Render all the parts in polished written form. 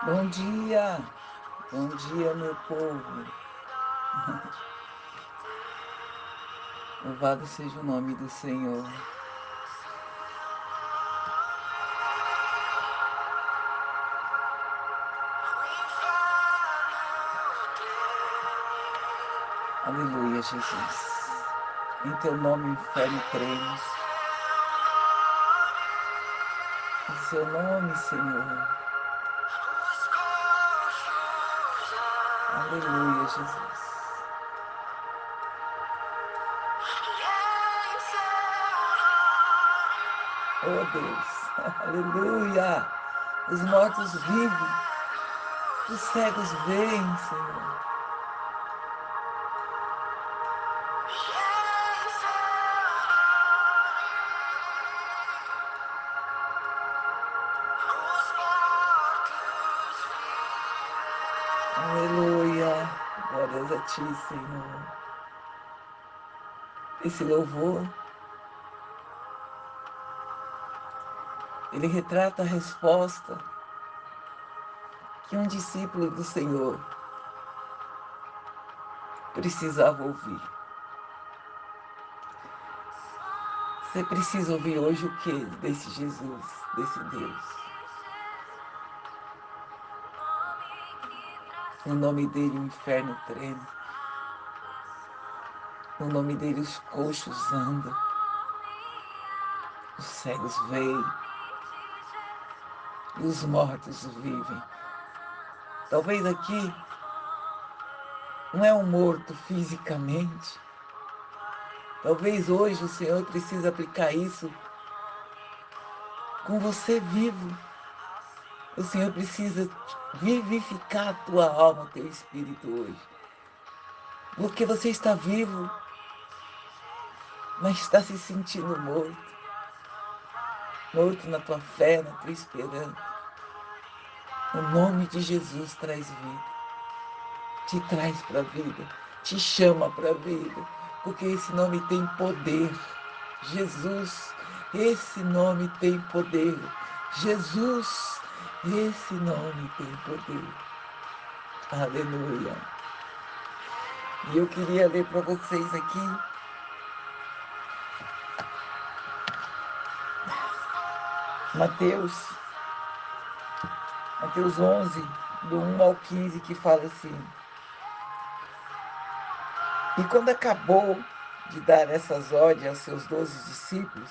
Bom dia, meu povo. Louvado seja o nome do Senhor. Aleluia, Jesus. Em teu nome o inferno treme. Em seu nome, Senhor. Aleluia, Jesus. Oh Deus, aleluia. Os mortos vivem, os cegos veem, Senhor. Aleluia. Glórias a ti, Senhor. Esse louvor, ele retrata a resposta que um discípulo do Senhor precisava ouvir. Você precisa ouvir hoje o que desse Jesus, desse Deus? No nome dele o inferno treme. No nome dele os coxos andam. Os cegos veem. E os mortos vivem. Talvez aqui não é um morto fisicamente. Talvez hoje o Senhor precise aplicar isso com você vivo. O Senhor precisa vivificar a tua alma, teu espírito hoje. Porque você está vivo, mas está se sentindo morto. Morto na tua fé, na tua esperança. O nome de Jesus traz vida. Te traz para a vida. Te chama para a vida. Porque esse nome tem poder. Jesus, esse nome tem poder. Jesus, esse nome tem poder. Aleluia. E eu queria ler para vocês aqui Mateus 11, do 1 ao 15, que fala assim: E quando acabou de dar essas ordens aos seus 12 discípulos,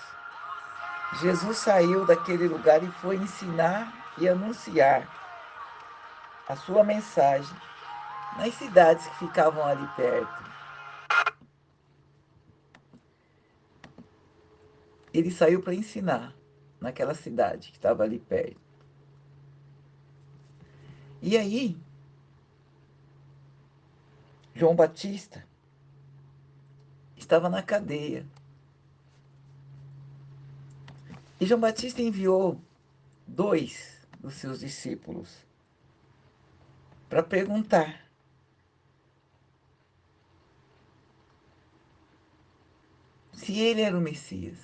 Jesus saiu daquele lugar e foi ensinar e anunciar a sua mensagem nas cidades que ficavam ali perto. Ele saiu para ensinar naquela cidade que estava ali perto. E aí, João Batista estava na cadeia. E João Batista enviou 2 dos seus discípulos para perguntar se ele era o Messias.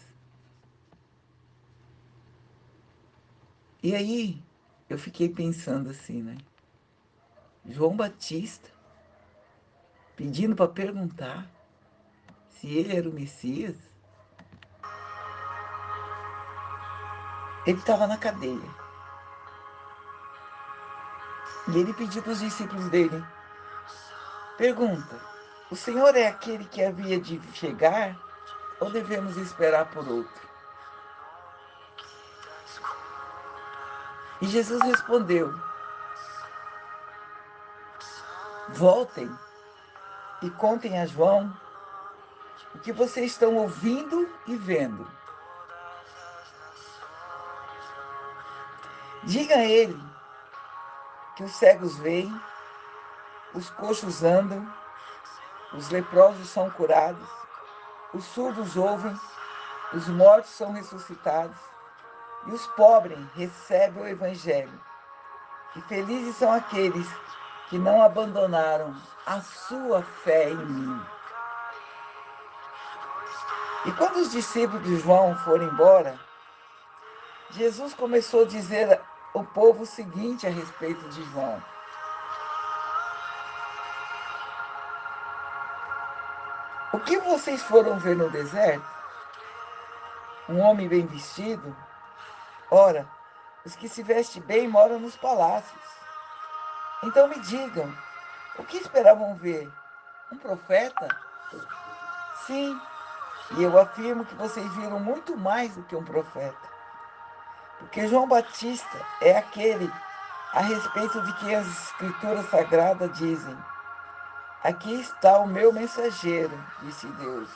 E aí, eu fiquei pensando assim, né? João Batista pedindo para perguntar se ele era o Messias. Ele estava na cadeia. E ele pediu para os discípulos dele: pergunta, o Senhor é aquele que havia de chegar ou devemos esperar por outro? E Jesus respondeu: voltem e contem a João o que vocês estão ouvindo e vendo. Diga a ele que os cegos veem, os coxos andam, os leprosos são curados, os surdos ouvem, os mortos são ressuscitados e os pobres recebem o evangelho. E felizes são aqueles que não abandonaram a sua fé em mim. E quando os discípulos de João foram embora, Jesus começou a dizer o povo o seguinte a respeito de João: o que vocês foram ver no deserto? Um homem bem vestido? Ora, os que se vestem bem moram nos palácios. Então me digam, o que esperavam ver? Um profeta? Sim, e eu afirmo que vocês viram muito mais do que um profeta. Porque João Batista é aquele a respeito de que as escrituras sagradas dizem: aqui está o meu mensageiro, disse Deus,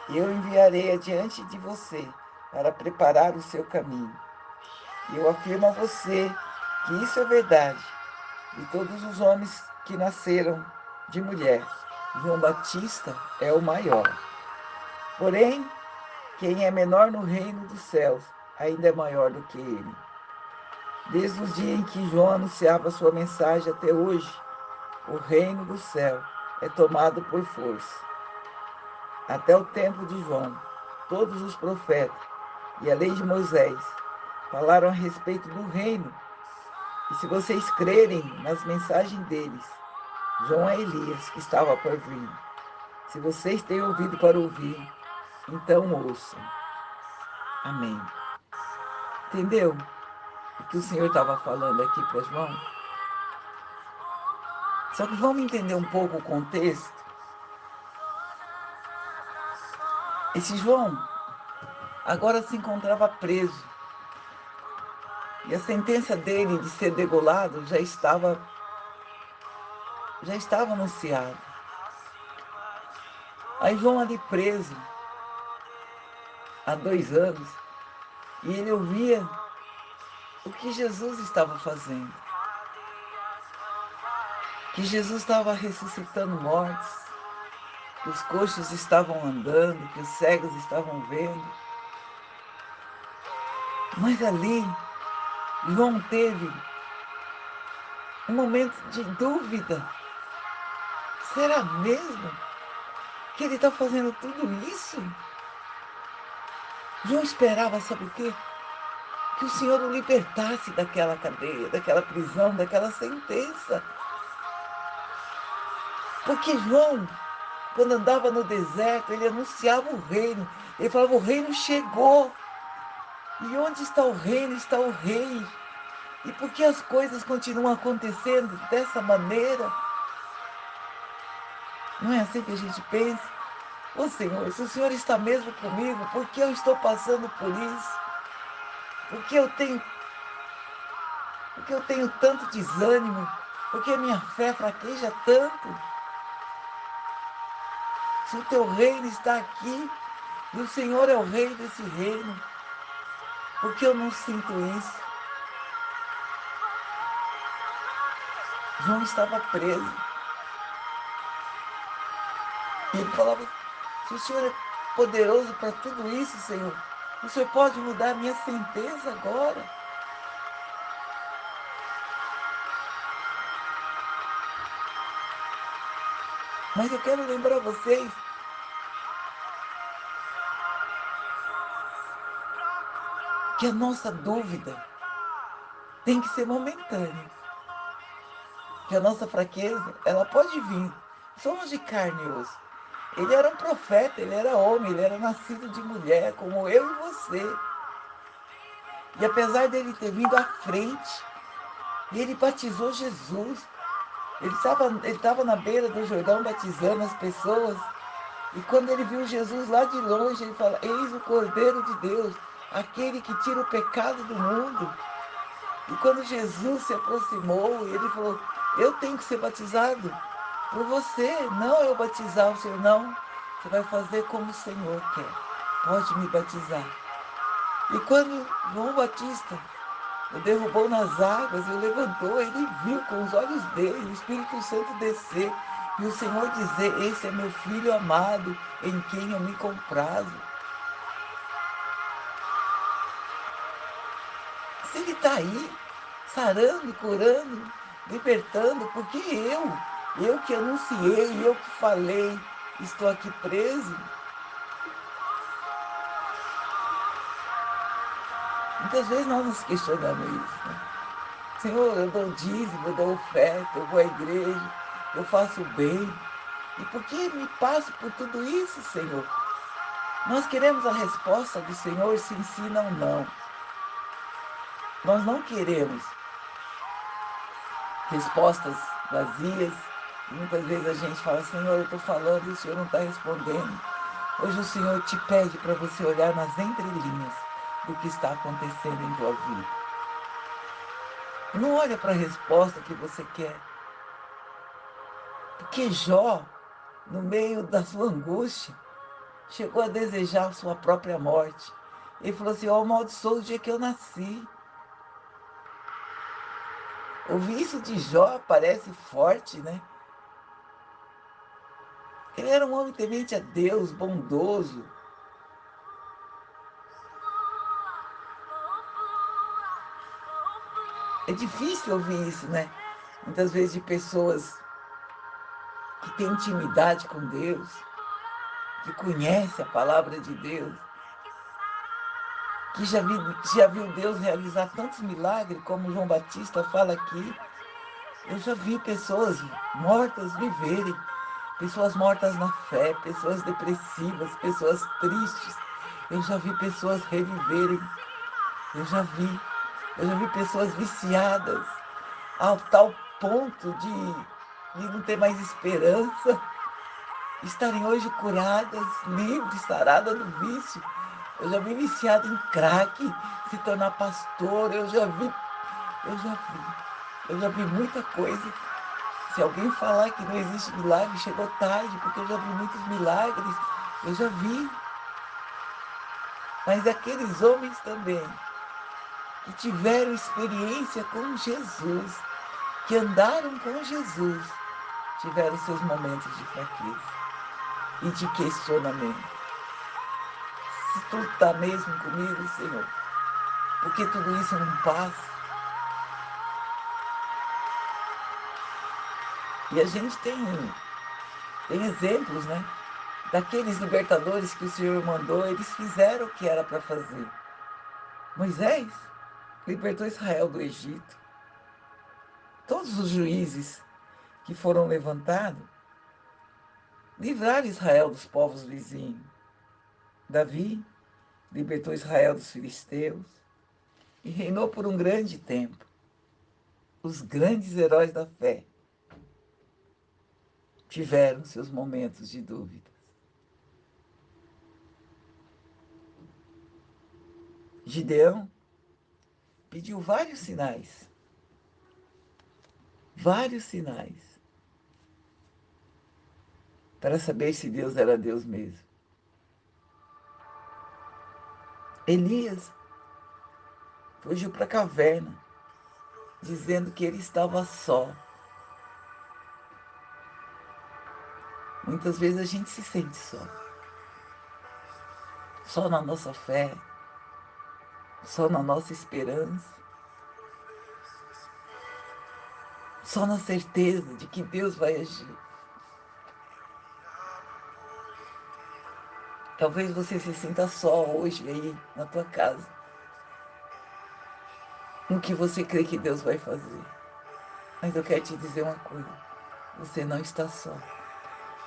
e eu enviarei adiante de você para preparar o seu caminho. E eu afirmo a você que isso é verdade de todos os homens que nasceram de mulher. João Batista é o maior. Porém, quem é menor no reino dos céus ainda é maior do que ele. Desde o dia em que João anunciava sua mensagem até hoje, o reino do céu é tomado por força. Até o tempo de João, todos os profetas e a lei de Moisés falaram a respeito do reino. E se vocês crerem nas mensagens deles, João é Elias que estava por vir. Se vocês têm ouvido para ouvir, então ouçam. Amém. Entendeu o que o Senhor estava falando aqui para João? Só que vamos entender um pouco o contexto. Esse João agora se encontrava preso. E a sentença dele de ser degolado já estava anunciada. Aí João ali preso há 2 anos, e ele ouvia o que Jesus estava fazendo. Que Jesus estava ressuscitando mortos, que os coxos estavam andando, que os cegos estavam vendo. Mas ali, João teve um momento de dúvida. Será mesmo que ele está fazendo tudo isso? João esperava, sabe o quê? Que o Senhor o libertasse daquela cadeia, daquela prisão, daquela sentença. Porque João, quando andava no deserto, ele anunciava o reino. Ele falava: o reino chegou. E onde está o reino, está o rei. E por que as coisas continuam acontecendo dessa maneira? Não é assim que a gente pensa? Ô Senhor, se o Senhor está mesmo comigo, por que eu estou passando por isso? Por que eu tenho tanto desânimo? Por que a minha fé fraqueja tanto? Se o teu reino está aqui, e o Senhor é o rei desse reino, por que eu não sinto isso? João estava preso. E ele falava: se o Senhor é poderoso para tudo isso, Senhor, o Senhor pode mudar a minha sentença agora. Mas eu quero lembrar vocês que a nossa dúvida tem que ser momentânea. Que a nossa fraqueza, ela pode vir. Somos de carne e osso. Ele era um profeta, ele era homem, ele era nascido de mulher, como eu e você. E apesar dele ter vindo à frente, ele batizou Jesus. Ele estava na beira do Jordão batizando as pessoas. E quando ele viu Jesus lá de longe, ele fala: eis o Cordeiro de Deus, aquele que tira o pecado do mundo. E quando Jesus se aproximou, ele falou: eu tenho que ser batizado por você, não eu batizar o Senhor, não. Você vai fazer como o Senhor quer. Pode me batizar. E quando João Batista o derrubou nas águas e o levantou, ele viu com os olhos dele o Espírito Santo descer e o Senhor dizer: esse é meu filho amado, em quem eu me comprazo. Se ele está aí, sarando, curando, libertando, porque eu que anunciei, eu que falei, estou aqui preso. Muitas vezes nós nos questionamos isso, né? Senhor, eu dou dízimo, eu dou oferta, eu vou à igreja, eu faço bem. E por que me passo por tudo isso, Senhor? Nós queremos a resposta do Senhor, se sim ou não. Nós não queremos respostas vazias. E muitas vezes a gente fala, Senhor, eu estou falando e o Senhor não está respondendo. Hoje o Senhor te pede para você olhar nas entrelinhas do que está acontecendo em tua vida. Não olha para a resposta que você quer. Porque Jó, no meio da sua angústia, chegou a desejar a sua própria morte. Ele falou assim, eu amaldiçoo o dia que eu nasci. Ouvir isso de Jó parece forte, né? Ele era um homem temente a Deus, bondoso. É difícil ouvir isso, né? Muitas vezes de pessoas que têm intimidade com Deus, que conhecem a palavra de Deus, que já viu Deus realizar tantos milagres, como João Batista fala aqui. Eu já vi pessoas mortas viverem, pessoas mortas na fé, pessoas depressivas, pessoas tristes. Eu já vi pessoas reviverem. Eu já vi pessoas viciadas ao tal ponto de não ter mais esperança, estarem hoje curadas, livres, saradas do vício. Eu já vi viciado em crack, se tornar pastor. Eu já vi muita coisa. Se alguém falar que não existe milagre, chegou tarde, porque eu já vi muitos milagres. Eu já vi. Mas aqueles homens também, que tiveram experiência com Jesus, que andaram com Jesus, tiveram seus momentos de fraqueza e de questionamento. Se tu está mesmo comigo, Senhor, porque tudo isso não passa. E a gente tem exemplos, né? Daqueles libertadores que o Senhor mandou, eles fizeram o que era para fazer. Moisés libertou Israel do Egito. Todos os juízes que foram levantados livraram Israel dos povos vizinhos. Davi libertou Israel dos filisteus e reinou por um grande tempo. Os grandes heróis da fé tiveram seus momentos de dúvidas. Gideão pediu vários sinais, para saber se Deus era Deus mesmo. Elias fugiu para a caverna, dizendo que ele estava só. Muitas vezes a gente se sente só na nossa fé, só na nossa esperança, só na certeza de que Deus vai agir. Talvez você se sinta só hoje aí na tua casa, no que você crê que Deus vai fazer. Mas eu quero te dizer uma coisa, você não está só.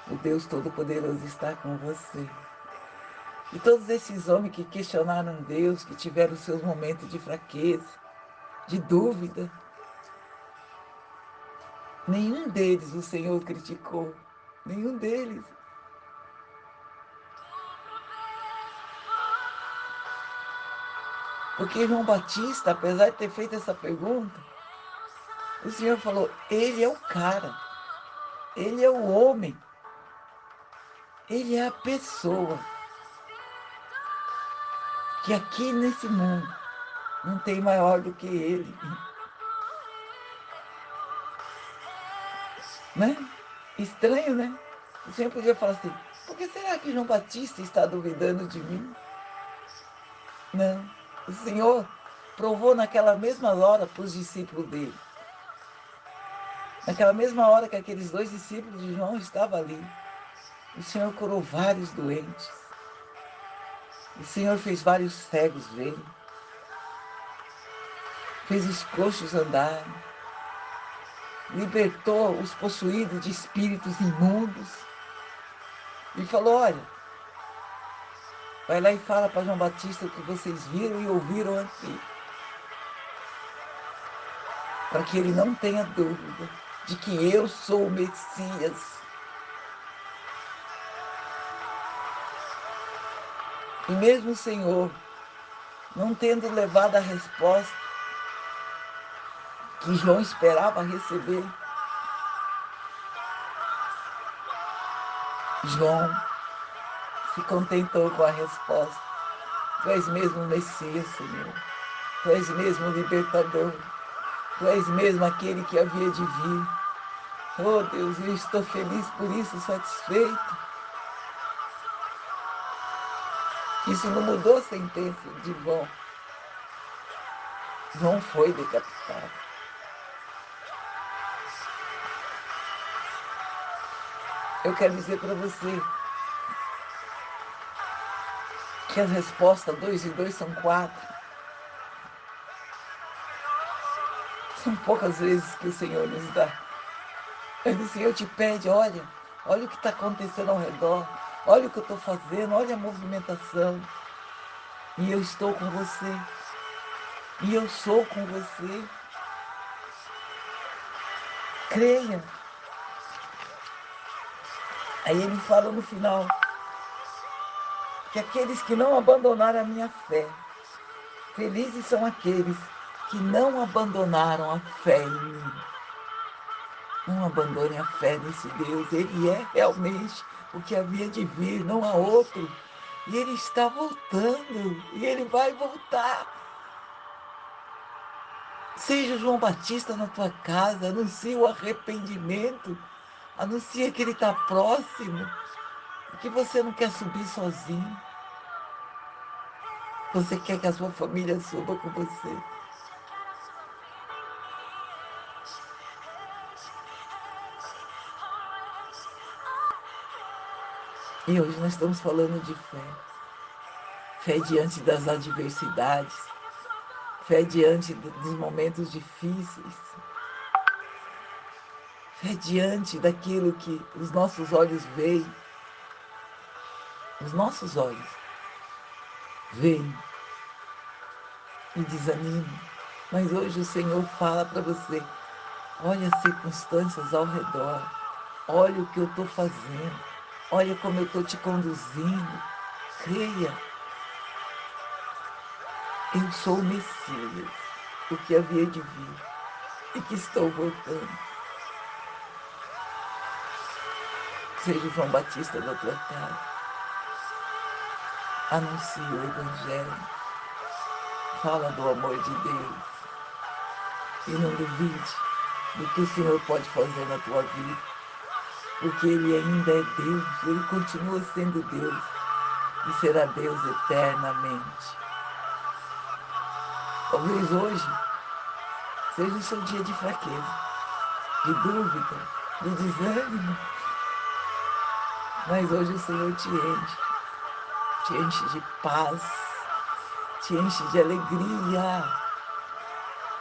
O Deus Todo-Poderoso está com você. E todos esses homens que questionaram Deus, que tiveram seus momentos de fraqueza, de dúvida, nenhum deles o Senhor criticou. Nenhum deles. Porque João Batista, apesar de ter feito essa pergunta, o Senhor falou, ele é o cara, ele é o homem, ele é a pessoa que aqui nesse mundo não tem maior do que ele. Né? Estranho, né? O Senhor podia falar assim, por que será que João Batista está duvidando de mim? Não. O Senhor provou naquela mesma hora para os discípulos dele. Naquela mesma hora que aqueles dois discípulos de João estavam ali, o Senhor curou vários doentes. O Senhor fez vários cegos verem. fez os coxos andar, libertou os possuídos de espíritos imundos e falou: olha, vai lá e fala para João Batista o que vocês viram e ouviram aqui, para que ele não tenha dúvida de que eu sou o Messias. E mesmo o Senhor não tendo levado a resposta que João esperava receber, João se contentou com a resposta: Tu és mesmo o Messias, Senhor. Tu és mesmo o libertador. Tu és mesmo aquele que havia de vir. Oh Deus, eu estou feliz por isso, satisfeito. Isso não mudou a sentença de João. João foi decapitado. Eu quero dizer para você que as respostas 2 e 2 são 4. São poucas vezes que o Senhor nos dá. Mas o Senhor te pede: olha o que está acontecendo ao redor, olha o que eu estou fazendo, olha a movimentação. E eu estou com você. E eu sou com você. Creia. Aí ele fala no final que aqueles que não abandonaram a minha fé, felizes são aqueles que não abandonaram a fé em mim. Não abandone a fé nesse Deus. Ele é realmente o que havia de vir, não há outro. E ele está voltando. E ele vai voltar. Seja João Batista na tua casa. Anuncie o arrependimento. Anuncia que ele está próximo. Que você não quer subir sozinho. Você quer que a sua família suba com você. E hoje nós estamos falando de fé. Fé diante das adversidades. Fé diante dos momentos difíceis. Fé diante daquilo que os nossos olhos veem. Os nossos olhos veem e desanimam. Mas hoje o Senhor fala para você: olha as circunstâncias ao redor. Olha o que eu estou fazendo. Olha como eu estou te conduzindo. Creia. Eu sou o Messias, o que havia de vir e que estou voltando. Seja João Batista da tua casa. Anuncie o Evangelho. Fala do amor de Deus. E não duvide do que o Senhor pode fazer na tua vida. Porque Ele ainda é Deus. Ele continua sendo Deus. E será Deus eternamente. Talvez hoje seja o seu dia de fraqueza, de dúvida, de desânimo. Mas hoje o Senhor te enche de paz, te enche de alegria,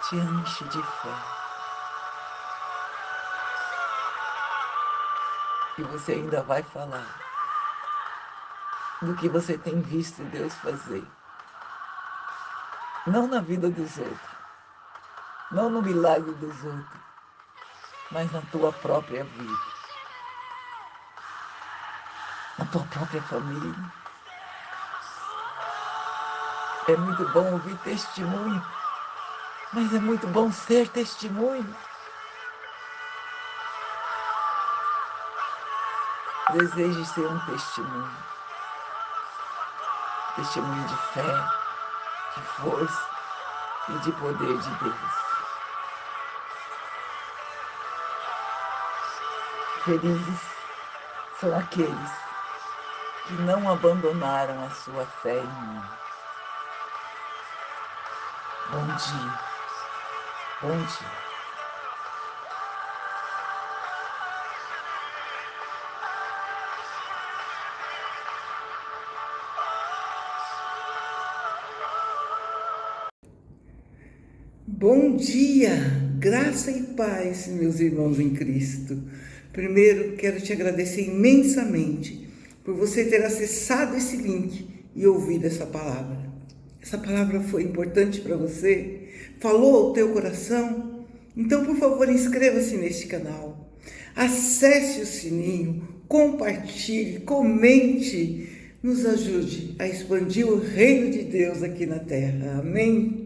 te enche de fé. E você ainda vai falar do que você tem visto Deus fazer. Não na vida dos outros, não no milagre dos outros, mas na tua própria vida, na tua própria família. É muito bom ouvir testemunho, mas é muito bom ser testemunho. Deseje ser um testemunho. Testemunho de fé, de força e de poder de Deus. Felizes são aqueles que não abandonaram a sua fé em mim. Bom dia. Bom dia. Bom dia, graça e paz, meus irmãos em Cristo. Primeiro, quero te agradecer imensamente por você ter acessado esse link e ouvido essa palavra. Essa palavra foi importante para você? Falou ao teu coração? Então, por favor, inscreva-se neste canal. Acesse o sininho, compartilhe, comente. Nos ajude a expandir o reino de Deus aqui na terra. Amém?